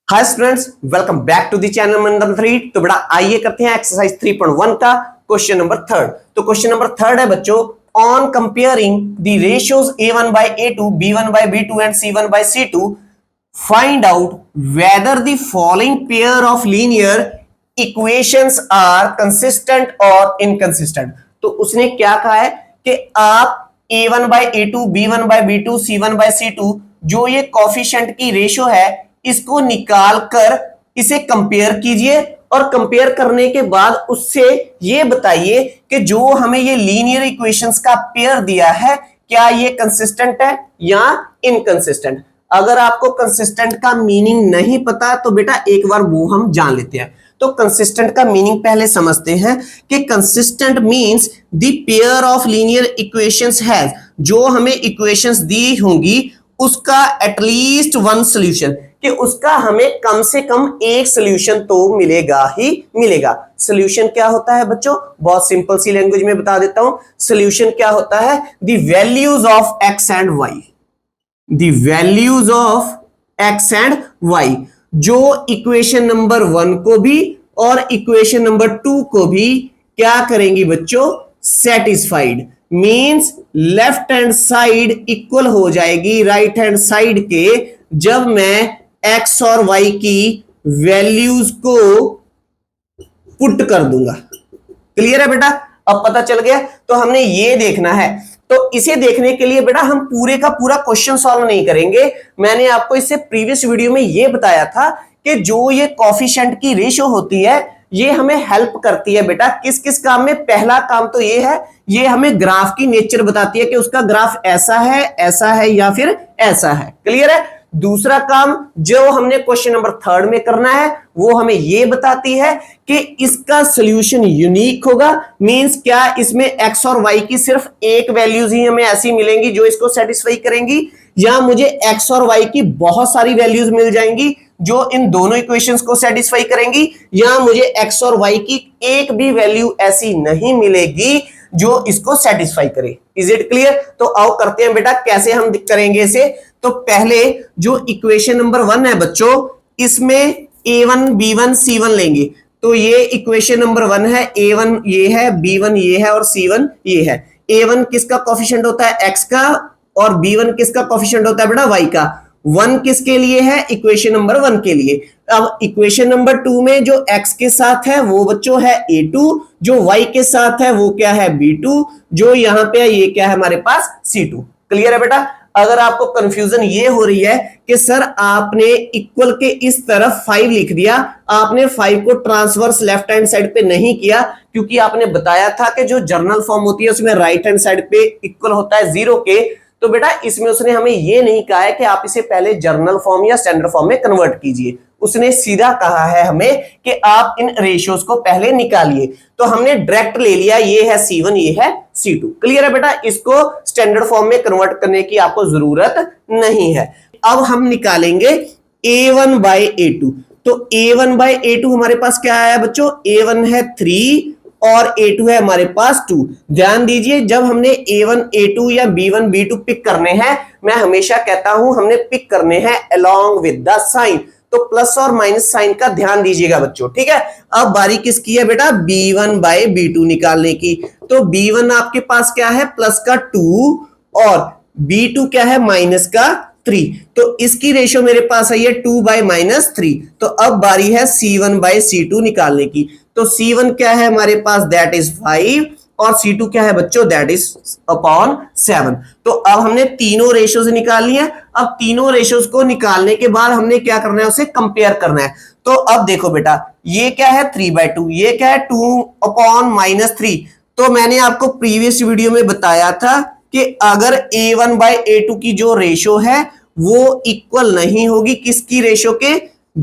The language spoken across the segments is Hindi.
Hi students, welcome back to the channel number 3। तो बेटा आइए करते हैं एक्सरसाइज 3.1 का क्वेश्चन नंबर थर्ड। तो क्वेश्चन नंबर थर्ड है बच्चों, on comparing the ratios a1 by a2, b1 by b2 and c1 by c2, find out whether the following pair of linear equations are consistent और इनकंसिस्टेंट। तो उसने क्या कहा है कि आप a1 by a2, b1 by b2, c1 by c2 जो ये कोफिशिएंट की रेशियो है इसको निकाल कर इसे कंपेयर कीजिए और कंपेयर करने के बाद उससे ये बताइए कि जो हमें ये लीनियर इक्वेशंस का पेयर दिया है क्या ये कंसिस्टेंट है या इनकंसिस्टेंट। अगर आपको कंसिस्टेंट का मीनिंग नहीं पता तो बेटा एक बार वो हम जान लेते हैं। तो कंसिस्टेंट का मीनिंग पहले समझते हैं कि consistent means the pair of linear equations has, जो हमें इक्वेशंस दी होंगी उसका एटलीस्ट वन सॉल्यूशन, कि उसका हमें कम से कम एक सॉल्यूशन तो मिलेगा ही मिलेगा। सॉल्यूशन क्या होता है बच्चों, बहुत सिंपल सी लैंग्वेज में बता देता हूं। सॉल्यूशन क्या होता है, the values of x and y, the values of x and y जो इक्वेशन नंबर 1 को भी और इक्वेशन नंबर 2 को भी क्या करेंगी बच्चों, satisfied. Means left hand side equal हो जाएगी राइट हैंड साइड के जब मैं एक्स और वाई की वैल्यूज को पुट कर दूंगा। क्लियर है बेटा, अब पता चल गया। तो हमने ये देखना है, तो इसे देखने के लिए बेटा हम पूरे का पूरा क्वेश्चन सॉल्व नहीं करेंगे। मैंने आपको इससे प्रीवियस वीडियो में ये बताया था कि जो ये कोफिशिएंट की रेशियो होती है ये हमें हेल्प करती है बेटा किस किस काम में। पहला काम तो ये है, ये हमें ग्राफ की नेचर बताती है कि उसका ग्राफ ऐसा है या फिर ऐसा है। क्लियर है। दूसरा काम जो हमने क्वेश्चन नंबर थर्ड में करना है वो हमें ये बताती है कि इसका सॉल्यूशन यूनिक होगा। मींस क्या इसमें एक्स और वाई की सिर्फ एक वैल्यूज ही हमें ऐसी मिलेंगी जो इसको सेटिस्फाई करेंगी, या मुझे एक्स और वाई की बहुत सारी वैल्यूज मिल जाएंगी जो इन दोनों इक्वेशंस को सेटिस्फाई करेंगी, या मुझे एक्स और वाई की एक भी वैल्यू ऐसी नहीं मिलेगी जो इसको सेटिस्फाई करे। Is it clear. तो आओ करते हैं बेटा कैसे हम करेंगे इसे। तो पहले जो इक्वेशन नंबर 1 है बच्चों इसमें a1 b1 c1 लेंगे। तो ये इक्वेशन नंबर 1 है, a1 ये है, b1 ये है और c1 ये है। a1 किसका कोफिशिएंट होता है, x का, और b1 किसका कोफिशिएंट होता है बेटा, y का। 1 किसके लिए है, इक्वेशन नंबर 1 के लिए। अब इक्वेशन नंबर 2 में जो x के साथ है वो बच्चों है a2, जो y के साथ है वो क्या है b2, जो यहां पे है ये क्या है हमारे पास c2। क्लियर है बेटा। अगर आपको कंफ्यूजन ये हो रही है कि सर आपने इक्वल के इस तरफ 5 लिख दिया, आपने 5 को ट्रांसवर्स लेफ्ट हैंड साइड पे नहीं किया, क्योंकि आपने बताया था कि जो जर्नल फॉर्म होती है उसमें राइट हैंड साइड पे इक्वल होता है 0 के। तो बेटा इसमें उसने हमें ये नहीं कहा है कि आप इसे पहले जर्नल फॉर्म या स्टैंडर्ड फॉर्म में कन्वर्ट कीजिए। उसने सीधा कहा है हमें कि आप इन रेशियोज को पहले निकालिए। तो हमने डायरेक्ट ले लिया, ये है c1 ये है c2। क्लियर है बेटा, इसको स्टैंडर्ड फॉर्म में कन्वर्ट करने की आपको जरूरत नहीं है। अब हम निकालेंगे a1 by a2। तो a1 by a2 हमारे पास क्या आया बच्चों, a1 है 3 और a2 है हमारे पास 2। ध्यान दीजिए जब हमने a1 a2 या b1 b2 पिक करने हैं, मैं हमेशा कहता हूं हमने पिक करने हैं along with the sign। तो प्लस और माइनस साइन का ध्यान दीजिएगा बच्चों, ठीक है। अब बारी किसकी है बेटा, b1 by b2 निकालने की। तो b1 आपके पास क्या है, प्लस का 2 और b2 क्या है, माइनस का 3। तो इसकी रेशियो मेरे पास है ये 2 by -3। तो अब बारी है c1 by c2 निकालने की। तो c1 क्या है हमारे पास, दैट इज 5 और c2 क्या है बच्चों, दैट इज अपॉन 7। तो अब हमने तीनों रेशियोज निकाल लिए। अब तीनों रेशियोज को निकालने के बाद हमने क्या करना है, उसे कंपेयर करना है। तो अब देखो बेटा ये क्या है 3/2, ये क्या है 2 अपॉन -3। तो मैंने आपको प्रीवियस वीडियो में बताया था कि अगर a1 by a2 की जो रेशियो है वो इक्वल नहीं होगी किसकी रेशियो के,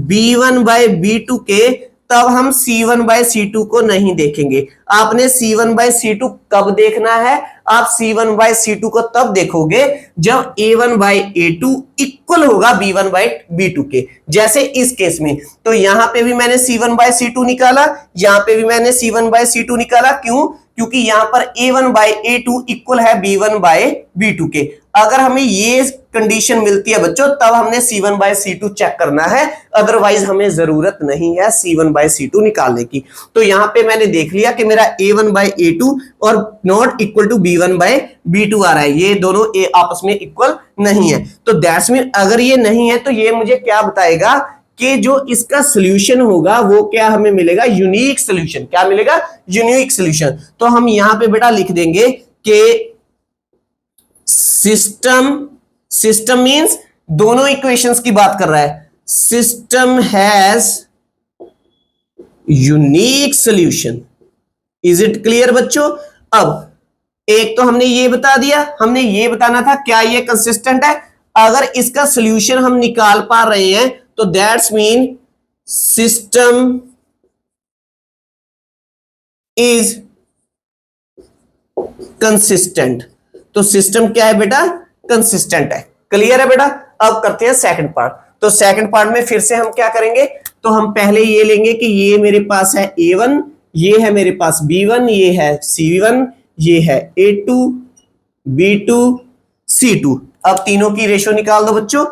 b1 by b2 के, तब हम c1 by c2 को नहीं देखेंगे। आपने c1 by c2 कब देखना है, आप c1 by c2 को तब देखोगे जब a1 by a2 इक्वल होगा b1 by b2 के, जैसे इस केस में। तो यहां पे भी मैंने c1 by c2 निकाला, यहां पे भी मैंने c1 by c2 निकाला। क्यों, क्योंकि यहां पर A1 बाय A2 इक्वल है B1 बाय B2 के। अगर हमें ये कंडीशन मिलती है बच्चों तब हमने C1 बाय C2 चेक करना है, अदरवाइज हमें जरूरत नहीं है C1 बाय C2 निकालने की। तो यहां पे मैंने देख लिया कि मेरा A1 बाय A2 और not equal to B1 by B2 आ रहा है, ये दोनों आपस में इक्वल नहीं है। तो दैट्स मीन अगर ये नहीं है तो ये मुझे क्या बताएगा कि जो इसका सॉल्यूशन होगा वो क्या हमें मिलेगा, यूनिक सॉल्यूशन। क्या मिलेगा, यूनिक सॉल्यूशन। तो हम यहां पे बेटा लिख देंगे कि सिस्टम मींस दोनों इक्वेशंस की बात कर रहा है, system has unique solution. Is it clear बच्चों? अब एक तो हमने ये बता दिया, हमने ये बताना था क्या ये कंसिस्टेंट है। अगर इसका सॉल्यूशन हम निकाल पा रहे हैं तो that's mean system is consistent. तो सिस्टम क्या है बेटा, कंसिस्टेंट है। क्लियर है बेटा? अब करते हैं सेकंड पार्ट। तो सेकंड पार्ट में फिर से हम क्या करेंगे, तो हम पहले ये लेंगे कि ये मेरे पास है A1, ये है मेरे पास B1, ये है C1, ये है A2, B2, C2। अब तीनों की रेशो निकाल दो बच्चों।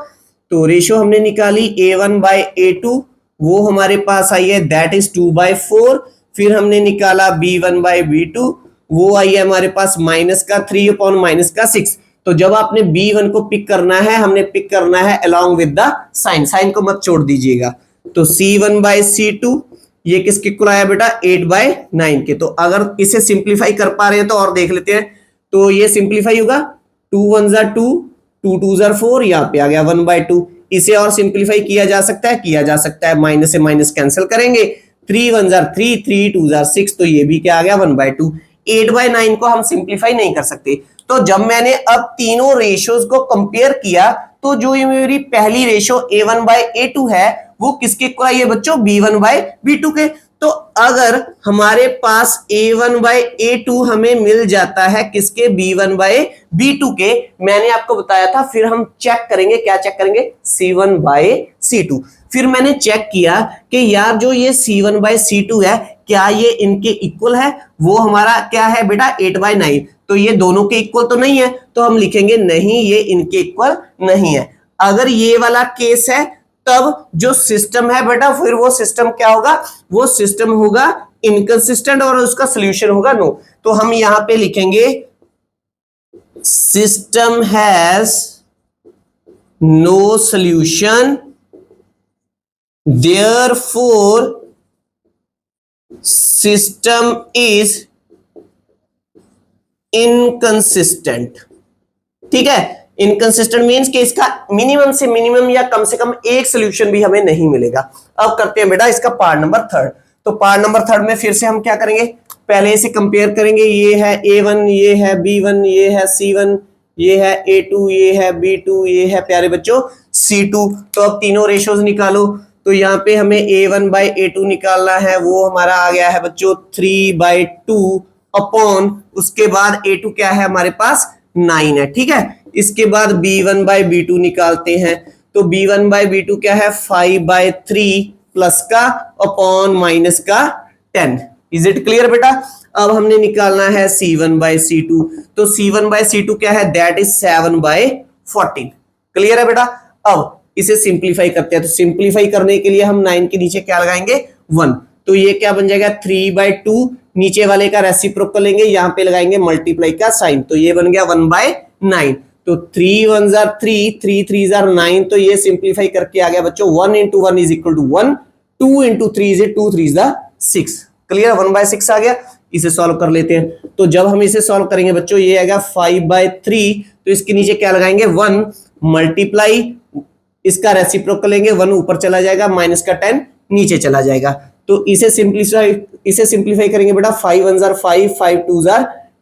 तो रेशो हमने निकाली A1 बाय A2, वो हमारे पास आई है दैट इज 2/4। फिर हमने निकाला B1 बाय B2, वो आई है हमारे पास -3/-6। तो जब आपने B1 को पिक करना है, हमने पिक करना है along with the sign, sign को मत छोड़ दीजिएगा। तो C1 बाय C2 ये किसके इक्वल आया बेटा, 8/9 के। तो अगर इसे सिंप्लीफाई कर पा रहे हैं तो और देख लेते हैं। तो ये सिंप्लीफाई होगा, 2 1 2, 2 2 4, यहाँ पे आ गया 1/2। इसे और सिंप्लीफाई किया जा सकता है, किया जा सकता है, माइनस से माइनस कैंसिल करेंगे, 3 1 3, 3 2 6, तो ये भी क्या आ गया 1/2। 8/9 को हम सिंप्लीफाई नहीं कर सकते। तो जब मैंने अब तीनों रेशियोज को कंपेयर किया तो जो ये मेरी पहली रेशियो A1 बाय A2 है वो किसके इक्वल आई है बच्चों, B1 बाय B2 के। तो अगर हमारे पास A1 बाय A2 हमें मिल जाता है किसके, B1 बाय B2 के, मैंने आपको बताया था फिर हम चेक करेंगे, क्या चेक करेंगे, C1 बाय C2। फिर मैंने चेक किया कि यार जो ये C1 बाय C2 है क्या ये इनके इक्वल है, वो हमारा क्या है बेटा 8/9। तो ये दोनों के इक्वल तो नहीं है, तो हम लिखेंगे नहीं ये इनके इक्वल नहीं है। अगर ये वाला केस है तब जो सिस्टम है बेटा फिर वो सिस्टम क्या होगा, वो सिस्टम होगा इनकंसिस्टेंट और उसका सॉल्यूशन होगा नो। तो हम यहां पे लिखेंगे system has no solution therefore system is inconsistent. ठीक है, इनकंसिस्टेंट मींस कि इसका मिनिमम से मिनिमम या कम से कम एक सॉल्यूशन भी हमें नहीं मिलेगा। अब करते हैं बेटा इसका पार्ट नंबर थर्ड। तो पार्ट नंबर थर्ड में फिर से हम क्या करेंगे, पहले इसे कंपेयर करेंगे। ये है A1, ये है B1, ये है C1, ये है A2, ये है B2, ये है प्यारे बच्चों C2। तो अब तीनों रेशियोज निकालो। तो यहाँ पे हमें A1 बाय A2 निकालना है, वो हमारा आ गया है बच्चों 3/2 अपॉन, उसके बाद A2 क्या है हमारे पास 9 है। ठीक है, इसके बाद B1 बाय B2 निकालते हैं। तो B1 बाय B2 क्या है 5/3 प्लस का अपॉन माइनस का 10। इज इट क्लियर बेटा? अब हमने निकालना है C1 बाय C2। तो C1 बाय C2 क्या है, दैट इज 7/14। क्लियर है बेटा? अब इसे सिंप्लीफाई करते हैं। तो सिंप्लीफाई करने के लिए हम 9 के नीचे क्या लगाएंगे 1। तो ये क्या बन जाएगा 3/2, नीचे वाले का रेसिप्रोकल लेंगे, यहाँ पे लगाएंगे मल्टीप्लाई का साइन, तो ये बन गया 1/9। तो 3 1 3, 3 3 9। तो ये सिंप्लीफाई करके आ गया बच्चों 1 × 1 is equal to 1, 2 × 3 is 2 3 6। Clear, 1/6 आ गया। इसे सॉल्व कर लेते हैं। तो जब हम इसे सॉल्व करेंगे बच्चों ये आएगा 5/3, तो इसके नीचे क्या लगाएंगे 1 मल्टीप्लाई, इसका रेसिप्रोकल लेंगे, 1 ऊपर चला जाएगा, माइनस का 10 नीचे चला जाएगा। तो इसे सिंप्लीफाई करेंगे बेटा, 5 1 5, 5 2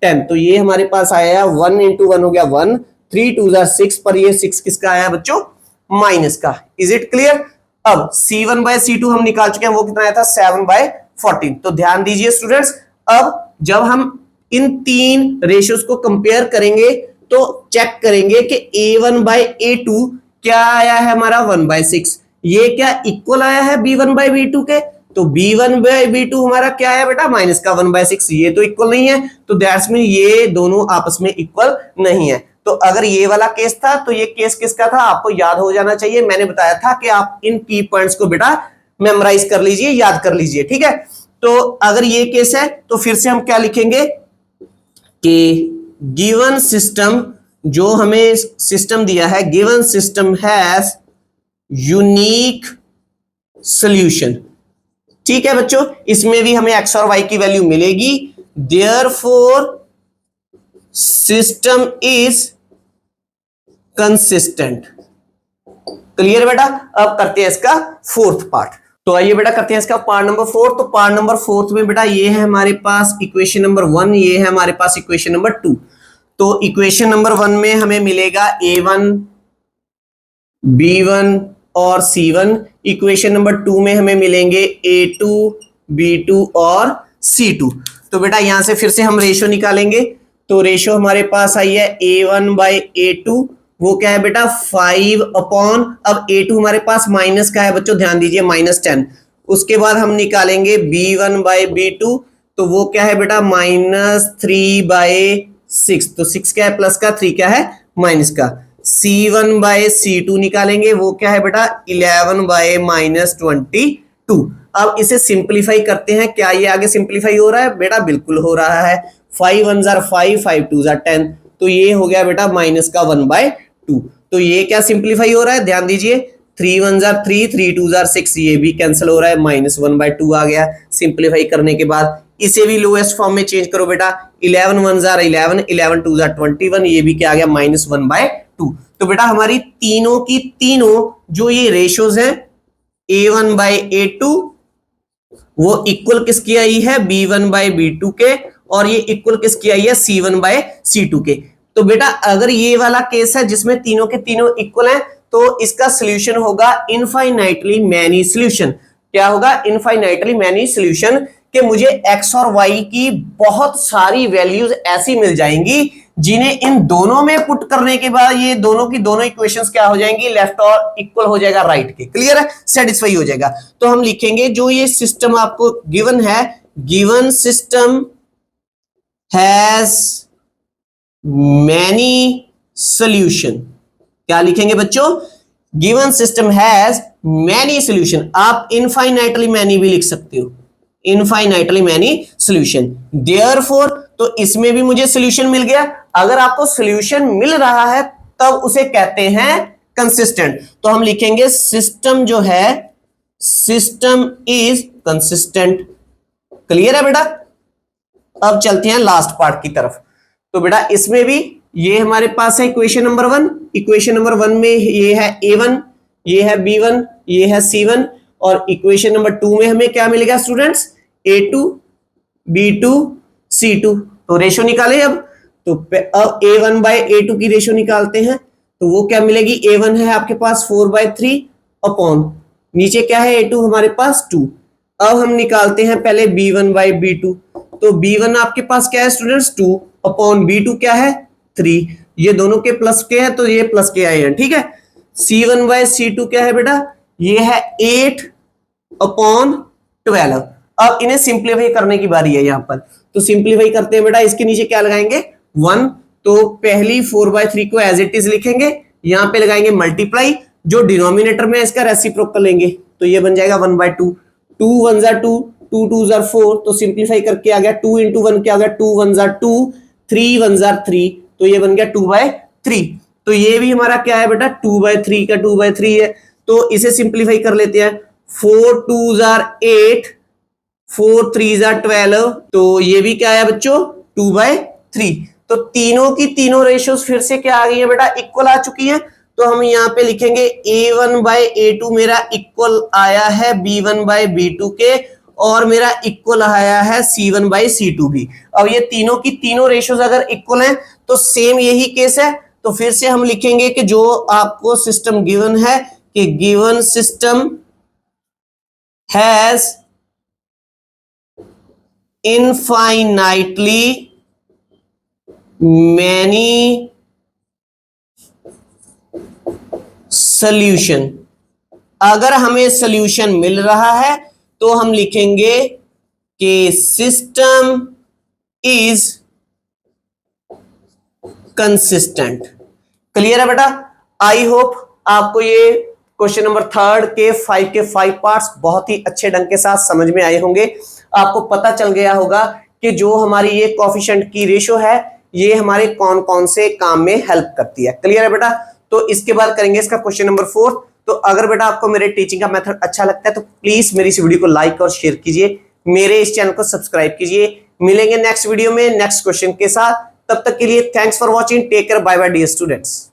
10। तो ये हमारे पास आया 1 × 1 हो गया 1, 3 2 6, पर ये 6 किसका आया बच्चों, माइनस का। Is it clear? अब C1 बाय C2 हम निकाल चुके हैं, वो कितना आया था 7/14। तो ध्यान दीजिए स्टूडेंट्स, अब जब हम इन तीन रेशियोज को कंपेयर करेंगे तो चेक करेंगे कि A1 बाय A2 क्या आया है हमारा 1/6, ये क्या इक्वल आया है B1 बाय B2 के, तो b1/b2 हमारा क्या है बेटा, -1/6, ये तो इक्वल नहीं है, तो दैट्स मीन ये दोनों आपस में इक्वल नहीं है। तो अगर ये वाला केस था तो ये केस किसका था, आपको याद हो जाना चाहिए। मैंने बताया था कि आप इन की पॉइंट्स को बेटा मेमोराइज कर लीजिए, याद कर लीजिए, ठीक है। तो अगर ये केस है तो फिर से हम क्या लिखेंगे कि गिवन सिस्टम, जो हमें सिस्टम दिया है, given system has unique solution. ठीक है बच्चों, इसमें भी हमें एक्स और वाई की वैल्यू मिलेगी, therefore system is consistent. Clear बेटा। अब करते हैं इसका फोर्थ पार्ट। तो आइए बेटा करते हैं इसका पार्ट नंबर 4। तो पार्ट नंबर 4 में बेटा ये है हमारे पास इक्वेशन नंबर 1, ये है हमारे पास इक्वेशन नंबर 2। तो इक्वेशन नंबर 1 में हमें मिलेगा a1 b1 और c1। इक्वेशन नंबर 2 में हमें मिलेंगे a2 b2 और c2। तो बेटा यहां से फिर से हम रेशो निकालेंगे। तो रेशो हमारे पास आई है a1/a2, वो क्या है बेटा 5 अपॉन, अब a2 हमारे पास माइनस का है बच्चों, ध्यान दीजिए -10। उसके बाद हम निकालेंगे b1/b2, तो वो क्या है बेटा -3/6। तो 6 क्या है प्लस का, 3 क्या है माइनस का। c1/c2 निकालेंगे, वो क्या है बेटा 11/-22। अब इसे सिंप्लीफाई करते हैं, क्या ये आगे सिंप्लीफाई हो रहा है बेटा, बिल्कुल हो रहा है। 5 1 जार 5, 5 2 जार 10, तो ये हो गया बेटा माइनस का 1/2। तो ये क्या सिंप्लीफाई हो रहा है, ध्यान दीजिए, 3 1 जार 3, 3 2 जार 6, ये भी कैंसिल हो रहा है, -1/2 आ गया। सिंप्लीफाई करने के बाद इसे भी लोएस्ट फॉर्म में चेंज करो बेटा, 11 1 जार 11, 11 2 जार 21, ये भी क्या आ गया -1/2। तो बेटा हमारी तीनों की तीनों जो ये रेशियोज हैं a1/a2, वो इक्वल किसकी आई है b1/b2 के, और ये इक्वल किसकी आई है c1/c2 के। तो बेटा अगर ये वाला केस है जिसमें तीनों के तीनों इक्वल हैं, तो इसका सॉल्यूशन होगा इनफाइनाइटली मैनी सॉल्यूशन। क्या होगा, इनफाइनाइटली मैनी सॉल्यूशन, कि मुझे x और y की बहुत सारी वैल्यूज ऐसी मिल जाएंगी जिन्हें इन दोनों में पुट करने के बाद ये दोनों की दोनों इक्वेशंस क्या हो जाएंगी, लेफ्ट और इक्वल हो जाएगा राइट के। क्लियर है, सेटिस्फाई हो जाएगा। तो हम लिखेंगे जो ये सिस्टम आपको गिवन है, given system has many solution. क्या लिखेंगे बच्चों, given system has many solution. आप इनफाइनाइटली मैनी भी लिख सकते हो, इनफाइनाइटली मैनी सॉल्यूशन। देयरफॉर, तो इसमें भी मुझे सॉल्यूशन मिल गया। अगर आपको सॉल्यूशन मिल रहा है तब उसे कहते हैं कंसिस्टेंट। तो हम लिखेंगे सिस्टम जो है, सिस्टम इज कंसिस्टेंट। क्लियर है बेटा। अब चलते हैं लास्ट पार्ट की तरफ। तो बेटा इसमें भी ये हमारे पास है इक्वेशन नंबर 1। इक्वेशन नंबर 1 में ये है a1, ये है b1, ये है c1, और इक्वेशन नंबर 2 में हमें क्या मिलेगा स्टूडेंट्स, a2 b2 c2। तो रेशो निकाले अब। तो अब a1/a2 की रेशो निकालते हैं, तो वो क्या मिलेगी, a1 है आपके पास 4/3 अपॉन, नीचे क्या है a2 हमारे पास 2। अब हम निकालते हैं पहले b1/b2। तो b1 आपके पास क्या है स्टूडेंट्स 2 अपॉन b2 क्या है 3, ये दोनों के प्लस के हैं तो ये प्लस के आए हैं, ठीक है। c1/c2 क्या है बेटा, ये है 8 अपॉन 12। अब इन्हें सिंप्लीफाई करने की बारी है यहां पर। तो सिंप्लीफाई करते हैं बेटा, इसके नीचे क्या लगाएंगे 1। तो पहली 4/3 को एज इट इज लिखेंगे, यहां पे लगाएंगे मल्टीप्लाई, जो डिनोमिनेटर में इसका रेसिप्रोकल लेंगे, तो ये बन जाएगा 1/2। 2 1 जार 2, 2 2 जार 4, तो सिंप्लीफाई करके आ गया 2 into 1 क्या आ गया 2 1 जार 2, 3 1 जार 3, तो ये बन गया 2/3। तो ये भी हमारा क्या है बेटा 2/3 का 2/3 है। तो इसे सिंप्लीफाई कर लेते हैं, 4 2 जार 8, 4 3 जार 12, तो ये भी क्या है बच्चों 2/3। तो तीनों की तीनों रेशियोज फिर से क्या आ गई है बेटा, इक्वल आ चुकी है। तो हम यहाँ पे लिखेंगे a1/a2 मेरा इक्वल आया है b1/b2 के, और मेरा इक्वल आया है c1/c2 भी। अब ये तीनों की तीनों रेशियोज अगर इक्वल हैं तो सेम यही केस है। तो फिर से हम लिखेंगे कि जो आपको सिस्टम गिवन है, कि given system has infinitely many solution। अगर हमें सॉल्यूशन मिल रहा है तो हम लिखेंगे कि सिस्टम इज कंसिस्टेंट। क्लियर है बेटा? आई होप आपको ये क्वेश्चन नंबर थर्ड के 5 पार्ट्स बहुत ही अच्छे ढंग के साथ समझ में आए होंगे। आपको पता चल गया होगा कि जो हमारी ये कोएफिशिएंट की रेशो है ये हमारे कौन कौन से काम में हेल्प करती है। क्लियर है बेटा? तो इसके बाद करेंगे इसका क्वेश्चन नंबर 4। तो अगर बेटा आपको मेरे टीचिंग का मेथड अच्छा लगता है तो प्लीज मेरी इस वीडियो को लाइक और शेयर कीजिए, मेरे इस चैनल को सब्सक्राइब कीजिए। मिलेंगे नेक्स्ट वीडियो में नेक्स्ट क्वेश्चन के साथ। तब तक के लिए thanks for watching, take care, bye bye dear students.